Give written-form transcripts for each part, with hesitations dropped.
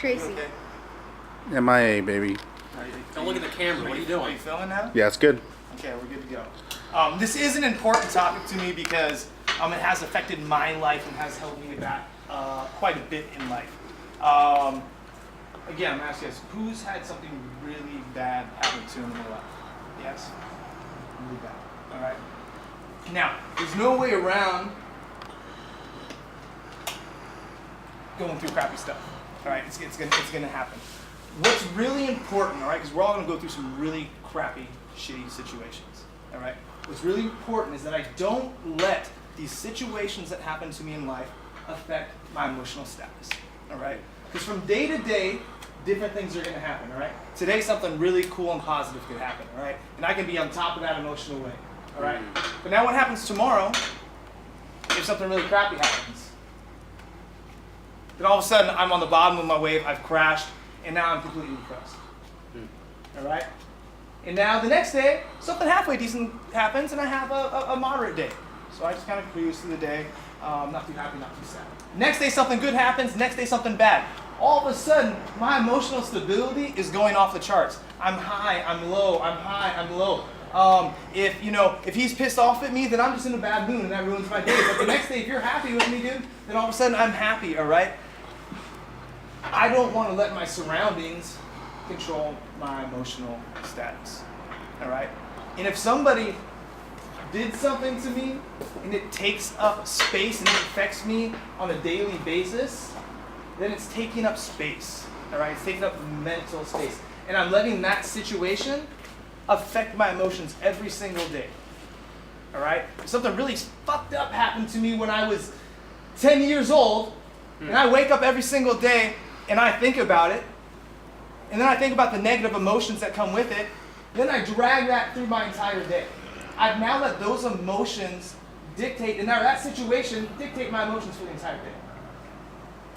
Tracy. Okay. MIA, baby. Don't look at the camera. What are you doing? Are you filming now? Yeah, it's good. Okay, we're good to go. This is an important topic to me because it has affected my life and has held me back quite a bit in life. Again, I'm asking you guys, who's had something really bad happen to them in their life? Yes? Really bad. All right. Now, there's no way around going through crappy stuff. All right, it's gonna happen. What's really important, all right, because we're all gonna go through some really crappy, shitty situations. All right. What's really important is that I don't let these situations that happen to me in life affect my emotional status. All right. Because from day to day, different things are gonna happen. All right. Today, something really cool and positive could happen. All right. And I can be on top of that emotional wave. All right. But now, what happens tomorrow if something really crappy happens? Then all of a sudden, I'm on the bottom of my wave, I've crashed, and now I'm completely depressed. All right? And now the next day, something halfway decent happens, and I have a moderate day. So I just kind of cruise through the day, not too happy, not too sad. Next day, something good happens, next day, something bad. All of a sudden, my emotional stability is going off the charts. I'm high, I'm low, I'm high, I'm low. If he's pissed off at me, then I'm just in a bad mood, and that ruins my day. But the next day, if you're happy with me, dude, then all of a sudden, I'm happy, all right? I don't want to let my surroundings control my emotional status, all right? And if somebody did something to me and it takes up space and it affects me on a daily basis, then it's taking up space, all right? It's taking up mental space. And I'm letting that situation affect my emotions every single day, all right? If something really fucked up happened to me when I was 10 years old, and I wake up every single day and I think about it, and then I think about the negative emotions that come with it, then I drag that through my entire day. I've now let those emotions dictate, and now that situation dictate my emotions for the entire day.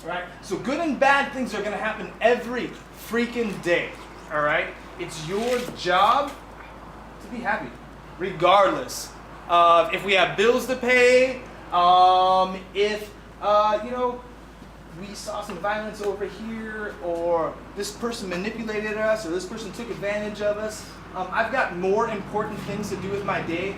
All right? So good and bad things are going to happen every freaking day. All right? It's your job to be happy, regardless of if we have bills to pay, we saw some violence over here, or this person manipulated us, or this person took advantage of us. I've got more important things to do with my day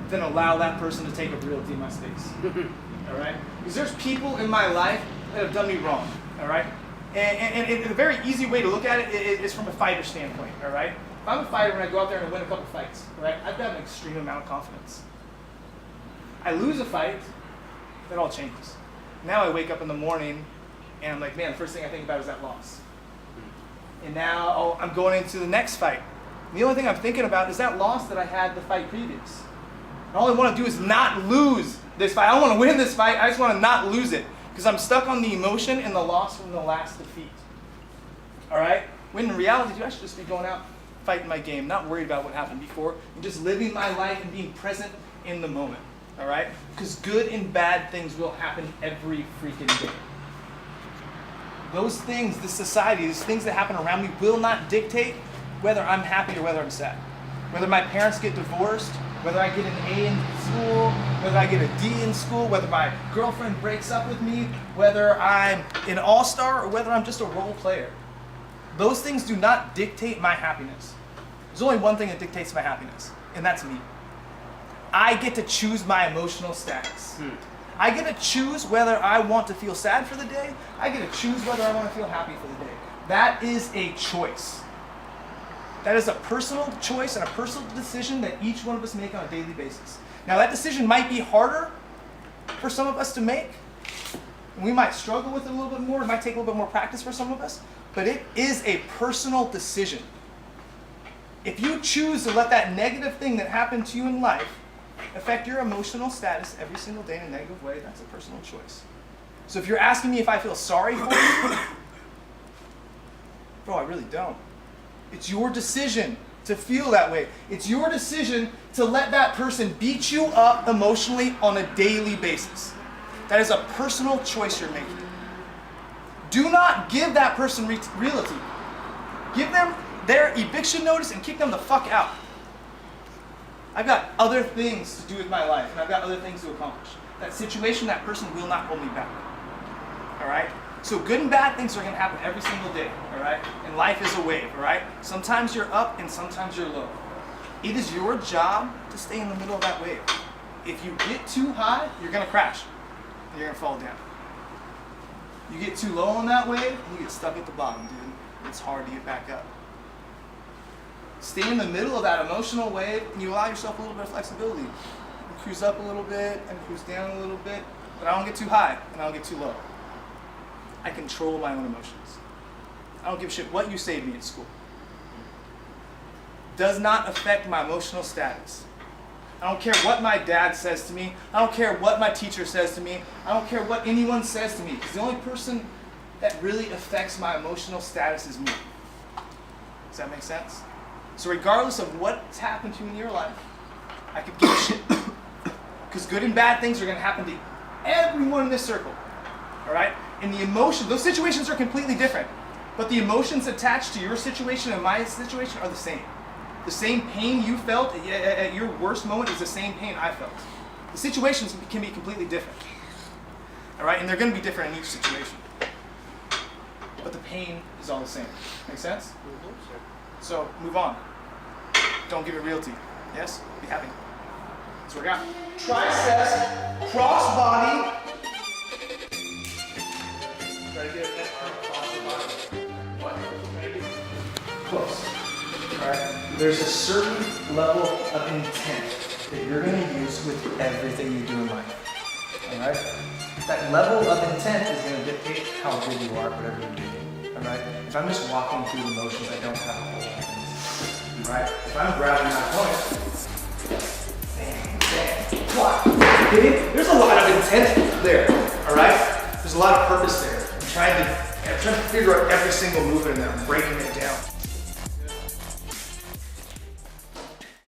than allow that person to take up realty in my space. All right? Because there's people in my life that have done me wrong. All right? And a very easy way to look at it is from a fighter standpoint. All right? If I'm a fighter and I go out there and I win a couple fights, all right, I've got an extreme amount of confidence. I lose a fight, that all changes. Now I wake up in the morning and I'm like, man, the first thing I think about is that loss. And now I'm going into the next fight. And the only thing I'm thinking about is that loss that I had the fight previous. And all I want to do is not lose this fight. I don't want to win this fight. I just want to not lose it. Because I'm stuck on the emotion and the loss from the last defeat. All right? When in reality, I should just be going out, fighting my game, not worried about what happened before, and just living my life and being present in the moment. All right? Because good and bad things will happen every freaking day. Those things, this society, these things that happen around me will not dictate whether I'm happy or whether I'm sad. Whether my parents get divorced, whether I get an A in school, whether I get a D in school, whether my girlfriend breaks up with me, whether I'm an all-star or whether I'm just a role player. Those things do not dictate my happiness. There's only one thing that dictates my happiness, and that's me. I get to choose my emotional status. I get to choose whether I want to feel sad for the day. I get to choose whether I want to feel happy for the day. That is a choice. That is a personal choice and a personal decision that each one of us make on a daily basis. Now that decision might be harder for some of us to make. We might struggle with it a little bit more. It might take a little bit more practice for some of us. But it is a personal decision. If you choose to let that negative thing that happened to you in life affect your emotional status every single day in a negative way, that's a personal choice. So if you're asking me if I feel sorry for you, bro, I really don't. It's your decision to feel that way. It's your decision to let that person beat you up emotionally on a daily basis. That is a personal choice you're making. Do not give that person realty. Give them their eviction notice and kick them the fuck out. I've got other things to do with my life, and I've got other things to accomplish. That situation, that person will not hold me back. All right? So good and bad things are going to happen every single day, all right? And life is a wave, all right? Sometimes you're up and sometimes you're low. It is your job to stay in the middle of that wave. If you get too high, you're going to crash. And you're going to fall down. You get too low on that wave, and you get stuck at the bottom, dude. It's hard to get back up. Stay in the middle of that emotional wave, and you allow yourself a little bit of flexibility. You cruise up a little bit and cruise down a little bit, but I don't get too high and I don't get too low. I control my own emotions. I don't give a shit what you say to me at school. Does not affect my emotional status. I don't care what my dad says to me. I don't care what my teacher says to me. I don't care what anyone says to me. Because the only person that really affects my emotional status is me. Does that make sense? So regardless of what's happened to you in your life, I could give a shit. Because good and bad things are going to happen to everyone in this circle. All right? And the emotions, those situations are completely different. But the emotions attached to your situation and my situation are the same. The same pain you felt at your worst moment is the same pain I felt. The situations can be completely different. All right? And they're going to be different in each situation. But the pain is all the same. Make sense? So move on. Don't give it realty. Yes? Be happy. Let's work out. Triceps, cross body. Try to get that arm across the body. What? Try to get close. Alright? There's a certain level of intent that you're going to use with everything you do in life. Alright? That level of intent is going to dictate how good you are at whatever you're doing. Alright? If I'm just walking through the motions, I don't have a whole lot of things. Alright? If I'm grabbing my opponent, bang, bang, what? There's a lot of intent there. Alright? There's a lot of purpose there. I'm trying to figure out every single movement and I'm breaking it down.